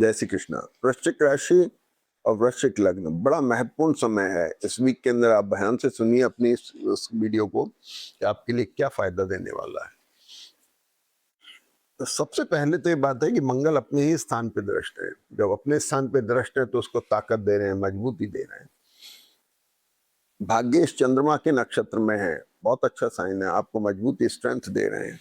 जय श्री कृष्णा। वृश्चिक राशि और वृश्चिक लग्न बड़ा महत्वपूर्ण समय है। इस वीक के अंदर आप ध्यान से सुनिए अपनी इस वीडियो को कि आपके लिए क्या फायदा देने वाला है। तो सबसे पहले तो ये बात है कि मंगल अपने ही स्थान पे दृष्ट है। जब अपने स्थान पे दृष्ट है तो उसको ताकत दे रहे हैं, मजबूती दे रहे हैं। भाग्य इस चंद्रमा के नक्षत्र में है, बहुत अच्छा साइन है, आपको मजबूती स्ट्रेंथ दे रहे हैं।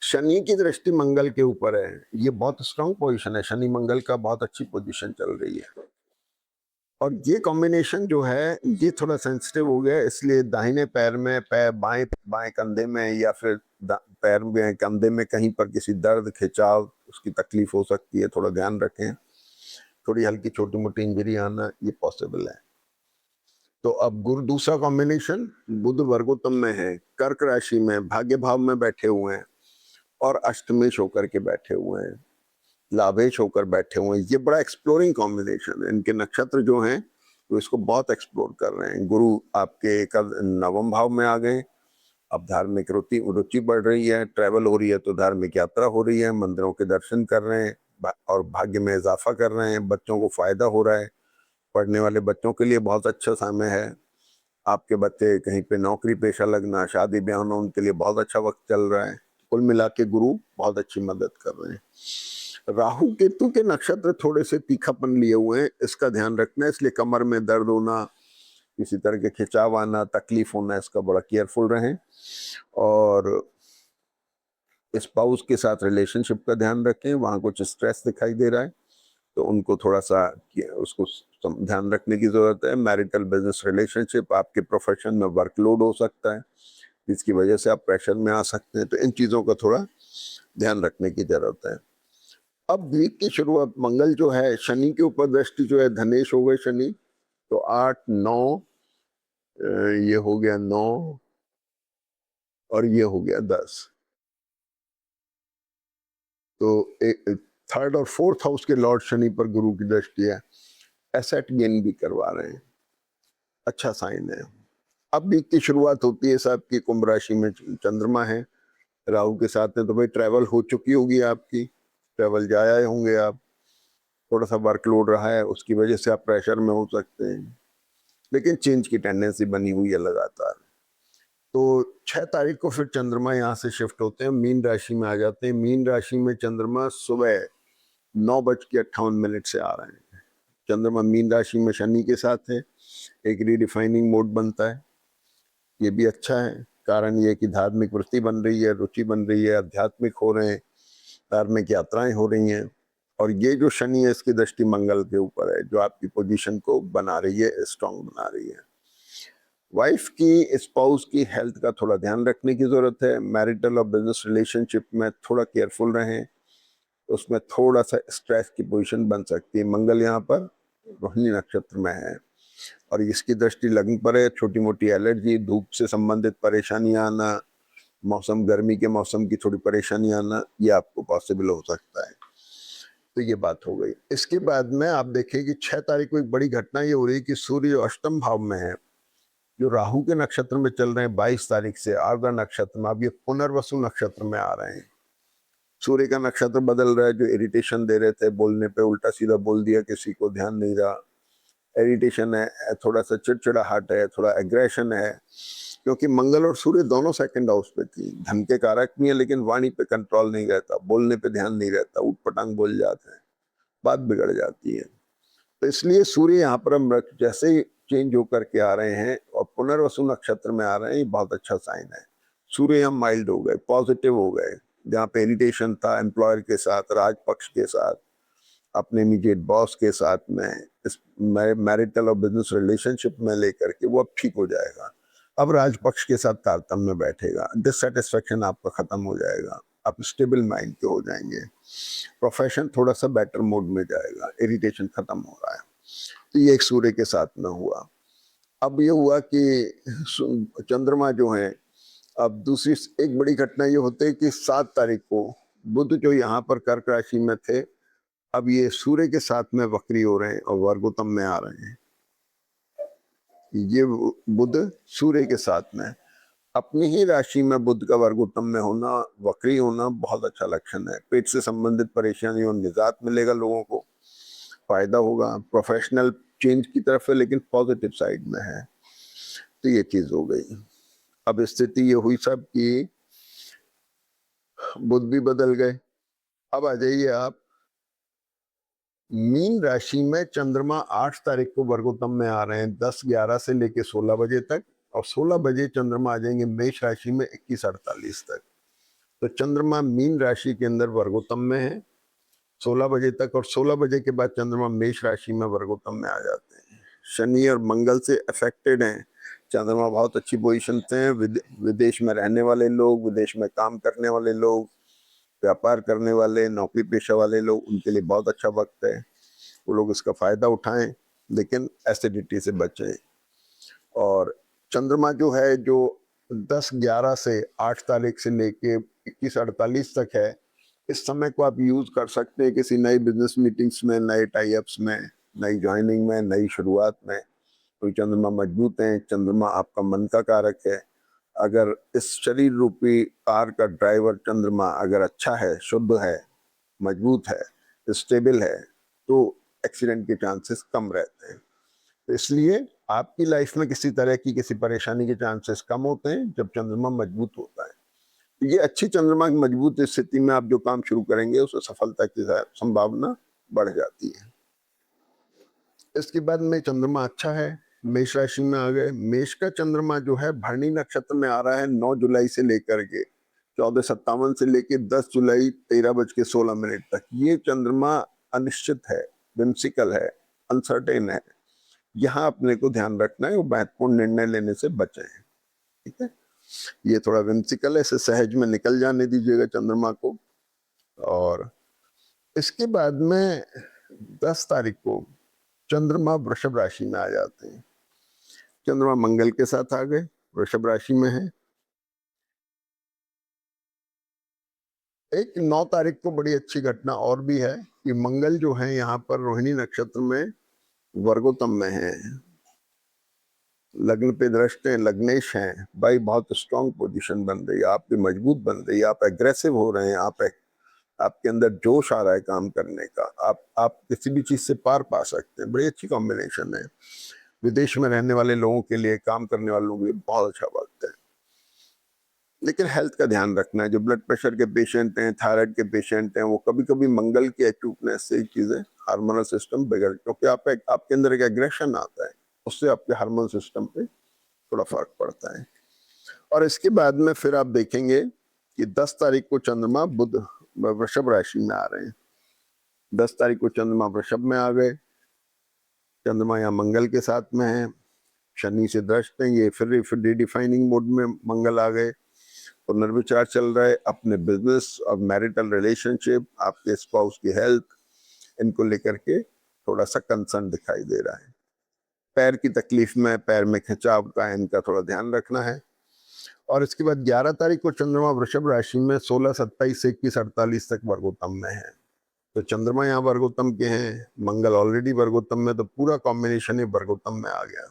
शनि की दृष्टि मंगल के ऊपर है, ये बहुत स्ट्रांग पोजीशन है। शनि मंगल का बहुत अच्छी पोजीशन चल रही है और ये कॉम्बिनेशन जो है ये थोड़ा सेंसिटिव हो गया, इसलिए दाहिने पैर में, पैर बाएं बाएं कंधे में या फिर पैर में कंधे में कहीं पर किसी दर्द खिंचाव उसकी तकलीफ हो सकती है, थोड़ा ध्यान रखें। थोड़ी हल्की छोटी मोटी इंजरी आना ये पॉसिबल है। तो अब गुरु दूसरा कॉम्बिनेशन बुध वर्गोत्तम में है, कर्क राशि में भाग्य भाव में बैठे हुए हैं और अष्टमेश होकर के बैठे हुए हैं, लाभेश होकर बैठे हुए हैं। ये बड़ा एक्सप्लोरिंग कॉम्बिनेशन है। इनके नक्षत्र जो हैं तो इसको बहुत एक्सप्लोर कर रहे हैं। गुरु आपके कल नवम भाव में आ गए। अब धार्मिक रुचि बढ़ रही है, ट्रैवल हो रही है तो धार्मिक यात्रा हो रही है, मंदिरों के दर्शन कर रहे हैं और भाग्य में इजाफा कर रहे हैं। बच्चों को फायदा हो रहा है, पढ़ने वाले बच्चों के लिए बहुत अच्छा समय है। आपके बच्चे कहीं पे नौकरी पेशा लगना, शादी ब्याह होना, उनके लिए बहुत अच्छा वक्त चल रहा है। कुल मिला के गुरु बहुत अच्छी मदद कर रहे हैं। राहु केतु के नक्षत्र थोड़े से तीखापन लिए हुए हैं, इसका ध्यान रखना है। इसलिए कमर में दर्द होना, किसी तरह के खिंचाव आना, तकलीफ होना, इसका बड़ा केयरफुल रहें। और स्पाउस के साथ रिलेशनशिप का ध्यान रखें, वहां कुछ स्ट्रेस दिखाई दे रहा है तो उनको थोड़ा सा उसको ध्यान रखने की जरूरत है। मैरिटल बिजनेस रिलेशनशिप, आपके प्रोफेशन में वर्कलोड हो सकता है जिसकी वजह से आप प्रेशर में आ सकते हैं, तो इन चीजों का थोड़ा ध्यान रखने की जरूरत है। अब वीक की शुरुआत मंगल जो है, शनि के ऊपर दृष्टि जो है, धनेश हो गए शनि, तो 8 9 ये हो गया 9 और ये हो गया 10। तो थर्ड और फोर्थ हाउस के लॉर्ड शनि पर गुरु की दृष्टि है, एसेट गेन भी करवा रहे हैं, अच्छा साइन है। अब वीक की शुरुआत होती है साहब की, कुंभ राशि में चंद्रमा है राहु के साथ में, तो भाई ट्रैवल हो चुकी होगी आपकी, ट्रैवल जाए होंगे आप, थोड़ा सा वर्कलोड रहा है, उसकी वजह से आप प्रेशर में हो सकते हैं, लेकिन चेंज की टेंडेंसी बनी हुई है लगातार। तो 6 तारीख को फिर चंद्रमा यहाँ से शिफ्ट होते हैं, मीन राशि में आ जाते हैं। मीन राशि में चंद्रमा सुबह 9:58 से आ रहे हैं। चंद्रमा मीन राशि में शनि के साथ है, एक रीडिफाइनिंग मोड बनता है, ये भी अच्छा है। कारण ये कि धार्मिक वृत्ति बन रही है, रुचि बन रही है, आध्यात्मिक हो रहे हैं, धार्मिक यात्राएं हो रही हैं। और ये जो शनि है इसकी दृष्टि मंगल के ऊपर है, जो आपकी पोजीशन को बना रही है, स्ट्रांग बना रही है। वाइफ की, स्पाउस की हेल्थ का थोड़ा ध्यान रखने की जरूरत है। मैरिटल और बिजनेस रिलेशनशिप में थोड़ा केयरफुल रहें, उसमें थोड़ा सा स्ट्रेस की पोजीशन बन सकती है। मंगल यहाँ पर रोहिणी नक्षत्र में है और इसकी दृष्टि लग्न पर है। छोटी मोटी एलर्जी, धूप से संबंधित परेशानी आना, मौसम गर्मी के मौसम की थोड़ी परेशानी आना, ये आपको पॉसिबल हो सकता है। तो ये बात हो गई। इसके बाद में आप देखिए कि 6 तारीख को एक बड़ी घटना ये हो रही है कि सूर्य अष्टम भाव में है, जो राहु के नक्षत्र में चल रहे हैं। 22 तारीख से आर्द्रा नक्षत्र में, अब ये पुनर्वसु नक्षत्र में आ रहे हैं। सूर्य का नक्षत्र बदल रहा है, जो इरिटेशन दे रहे थे, बोलने पे उल्टा सीधा बोल दिया, किसी को ध्यान नहीं रहा, इरिटेशन है, थोड़ा सा चिड़चिड़ाहट है, थोड़ा एग्रेशन है, क्योंकि मंगल और सूर्य दोनों सेकंड हाउस पे थी। धन के कारक भी है, लेकिन वाणी पे कंट्रोल नहीं रहता, बोलने पे ध्यान नहीं रहता, उठपटांग बोल जाते हैं, बात बिगड़ जाती है। तो इसलिए सूर्य यहाँ पर हम जैसे ही चेंज होकर के आ रहे हैं और पुनर्वसु नक्षत्र में आ रहे हैं, ये बहुत अच्छा साइन है। सूर्य हम माइल्ड हो गए, पॉजिटिव हो गए। जहाँ पे इरिटेशन था एम्प्लॉयर के साथ, राजपक्ष के साथ, अपने इमीडिएट बॉस के साथ में, इस मैरिटल और बिजनेस रिलेशनशिप में लेकर के, वो अब ठीक हो जाएगा। अब राजपक्ष के साथ तारतम्य में बैठेगा, डिससेटिस्फेक्शन आपका खत्म हो जाएगा, आप स्टेबल माइंड के हो जाएंगे, प्रोफेशन थोड़ा सा बेटर मोड में जाएगा, इरिटेशन खत्म हो रहा है। तो ये एक सूर्य के साथ में हुआ। अब ये हुआ कि चंद्रमा जो है, अब दूसरी एक बड़ी घटना ये होती है कि 7 तारीख को बुध जो यहाँ पर कर्क राशि में थे, अब ये सूर्य के साथ में वक्री हो रहे हैं और वर्गोत्तम में आ रहे हैं। ये बुध सूर्य के साथ में, अपनी ही राशि में बुध का वर्गोत्तम में होना, वक्री होना बहुत अच्छा लक्षण है। पेट से संबंधित परेशानियों निजात मिलेगा लोगों को। फायदा होगा, प्रोफेशनल चेंज की तरफ है लेकिन पॉजिटिव साइड में है। तो ये चीज हो गई। अब स्थिति ये हुई सब कि बुध भी बदल गए। अब आ जाइए आप मीन राशि में चंद्रमा 8 तारीख को वर्गोत्तम में आ रहे हैं 10:11 से लेके 16 बजे तक, और 16 बजे चंद्रमा आ जाएंगे मेष राशि में 21:48 तक। तो चंद्रमा मीन राशि के अंदर वर्गोत्तम में है 16 बजे तक, और 16 बजे के बाद चंद्रमा मेष राशि में वर्गोत्तम में आ जाते हैं। शनि और मंगल से अफेक्टेड हैं। चंद्रमा बहुत अच्छी पोजीशन पे हैं। विदेश में रहने वाले लोग, विदेश में काम करने वाले लोग, व्यापार करने वाले, नौकरी पेशा वाले लोग, उनके लिए बहुत अच्छा वक्त है। वो लोग इसका फायदा उठाएं, लेकिन एसिडिटी से बचें। और चंद्रमा जो है जो 10:11 से 8 तारीख से लेके 21:48 तक है, इस समय को आप यूज कर सकते हैं किसी नई बिजनेस मीटिंग्स में, नए टाई अप्स में, नई ज्वाइनिंग में, नई शुरुआत में। तो चंद्रमा मजबूत है। चंद्रमा आपका मन का कारक है। अगर इस शरीर रूपी कार का ड्राइवर चंद्रमा अगर अच्छा है, शुद्ध है, मजबूत है, स्टेबल है, तो एक्सीडेंट के चांसेस कम रहते हैं। तो इसलिए आपकी लाइफ में किसी तरह की किसी परेशानी के चांसेस कम होते हैं जब चंद्रमा मजबूत होता है। तो ये अच्छी चंद्रमा की मजबूत स्थिति में आप जो काम शुरू करेंगे उससे सफलता की संभावना बढ़ जाती है। इसके बाद में चंद्रमा अच्छा है, मेष राशि में आ गए। मेष का चंद्रमा जो है भरणी नक्षत्र में आ रहा है 9 जुलाई से लेकर के 14:57 से लेके 10 जुलाई 13:16 तक। ये चंद्रमा अनिश्चित है, विम्सिकल है, अनसर्टेन है। यहाँ अपने को ध्यान रखना है, वो महत्वपूर्ण निर्णय लेने से बचे। ठीक है, ये थोड़ा विम्सिकल है, इसे सहज में निकल जाने दीजिएगा चंद्रमा को। और इसके बाद में 10 तारीख को चंद्रमा वृषभ राशि में आ जाते हैं। चंद्रमा मंगल के साथ आ गए, वृषभ राशि में है। एक 9 तारीख को बड़ी अच्छी घटना और भी है कि मंगल जो है यहाँ पर रोहिणी नक्षत्र में वर्गोत्तम में है। लग्न पे दृष्ट हैं, लग्नेश हैं भाई, बहुत स्ट्रांग पोजीशन बन रही है आपकी, मजबूत बन रही है। आप एग्रेसिव हो रहे हैं, आपके अंदर जोश आ रहा है काम करने का। आप किसी भी चीज से पार पा सकते हैं। बड़ी अच्छी कॉम्बिनेशन है। विदेश में रहने वाले लोगों के लिए, काम करने वाले लोगों के लिए बहुत अच्छा वक्त है। लेकिन हेल्थ का ध्यान रखना है। जो ब्लड प्रेशर के पेशेंट हैं, थायराइड के पेशेंट हैं, वो कभी कभी मंगल की एक्यूटनेस से चीजें, हार्मोनल सिस्टम बिगड़, क्योंकि आपके अंदर एक एग्रेशन आता है, उससे आपके हार्मोनल सिस्टम पे थोड़ा फर्क पड़ता है। और इसके बाद में फिर आप देखेंगे कि 10 तारीख को चंद्रमा बुध वृषभ राशि में आ रहे हैं। 10 तारीख को चंद्रमा वृषभ में आ गए। चंद्रमा यहाँ मंगल के साथ में है, शनि से दृष्ट है। ये फिर रिडिफाइनिंग मोड में मंगल आ गए। पुनर्विचार चल रहा है अपने बिजनेस और मैरिटल रिलेशनशिप, आपके स्पाउस की हेल्थ, इनको लेकर के थोड़ा सा कंसर्न दिखाई दे रहा है। पैर की तकलीफ में, पैर में खिंचाव का, इनका थोड़ा ध्यान रखना है। और इसके बाद 11 तारीख को चंद्रमा वृषभ राशि में 16:27 से 21:48 तक वर्गोत्तम में है। तो चंद्रमा यहाँ वर्गोत्तम के हैं, मंगल ऑलरेडी वर्गोत्तम में, तो पूरा कॉम्बिनेशन ही वर्गोत्तम में आ गया।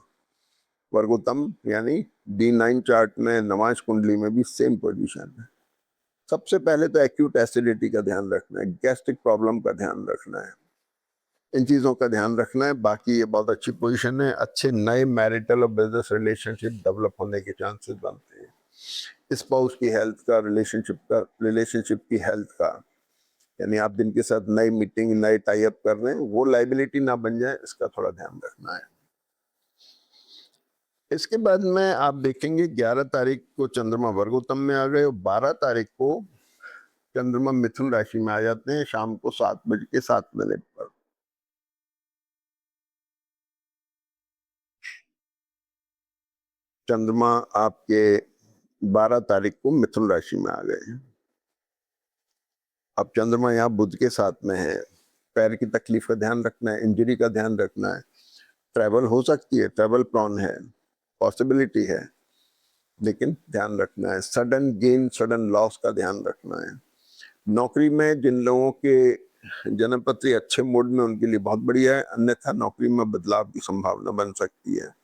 वर्गोत्तम यानी D9 चार्ट में, नवाज कुंडली में भी सेम पोजीशन है। सबसे पहले तो एक्यूट एसिडिटी का ध्यान रखना है, गैस्ट्रिक प्रॉब्लम का ध्यान रखना है, इन चीजों का ध्यान रखना है। बाकी ये बहुत अच्छी पोजीशन है। अच्छे नए मैरिटल और बिजनेस रिलेशनशिप डेवलप होने के चांसेस बनते हैं। स्पाउस की हेल्थ का, रिलेशनशिप की हेल्थ का, यानी आप जिनके साथ नई मीटिंग, नए टाई अप कर रहे हैं, वो लाइबिलिटी ना बन जाए, इसका थोड़ा ध्यान रखना है। इसके बाद में आप देखेंगे 11 तारीख को चंद्रमा वर्गोत्तम में आ गए, और 12 तारीख को चंद्रमा मिथुन राशि में आ जाते हैं शाम को 7:07 पर। चंद्रमा आपके 12 तारीख को मिथुन राशि में आ गए। अब चंद्रमा यहाँ बुध के साथ में है। पैर की तकलीफ का ध्यान रखना है, इंजरी का ध्यान रखना है। ट्रैवल हो सकती है, ट्रैवल प्लॉन है, पॉसिबिलिटी है, लेकिन ध्यान रखना है। सडन गेन, सडन लॉस का ध्यान रखना है। नौकरी में जिन लोगों के जन्मपत्री अच्छे मूड में, उनके लिए बहुत बढ़िया है, अन्यथा नौकरी में बदलाव की संभावना बन सकती है।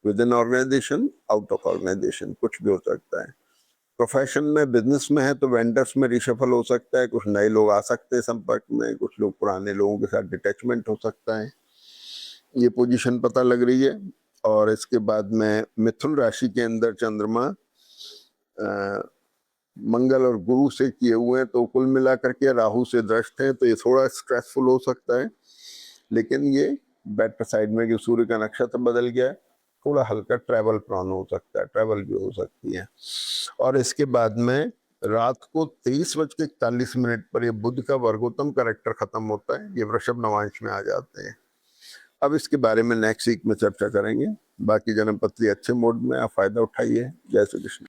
Within organisation, out of organisation, कुछ भी हो सकता है। प्रोफेशन में, बिजनेस में है तो वेंडर्स में रिशफल हो सकता है, कुछ नए लोग आ सकते हैं संपर्क में, कुछ लोग पुराने लोगों के साथ डिटैचमेंट हो सकता है, ये पोजीशन पता लग रही है। और इसके बाद में मिथुन राशि के अंदर चंद्रमा मंगल और गुरु से किए हुए हैं, तो कुल मिलाकर के राहु से दृष्ट है, तो ये थोड़ा स्ट्रेसफुल हो सकता है, लेकिन ये बेटर साइड में कि सूर्य का नक्षत्र बदल गया है, थोड़ा हल्का ट्रैवल प्लान हो सकता है, ट्रैवल भी हो सकती है। और इसके बाद में रात को 23:41 पर ये बुध का वर्गोत्तम करेक्टर खत्म होता है, ये वृषभ नवांश में आ जाते हैं। अब इसके बारे में नेक्स्ट वीक में चर्चा करेंगे। बाकी जन्म पत्री अच्छे मोड में, आप फायदा उठाइए। जय श्री कृष्ण।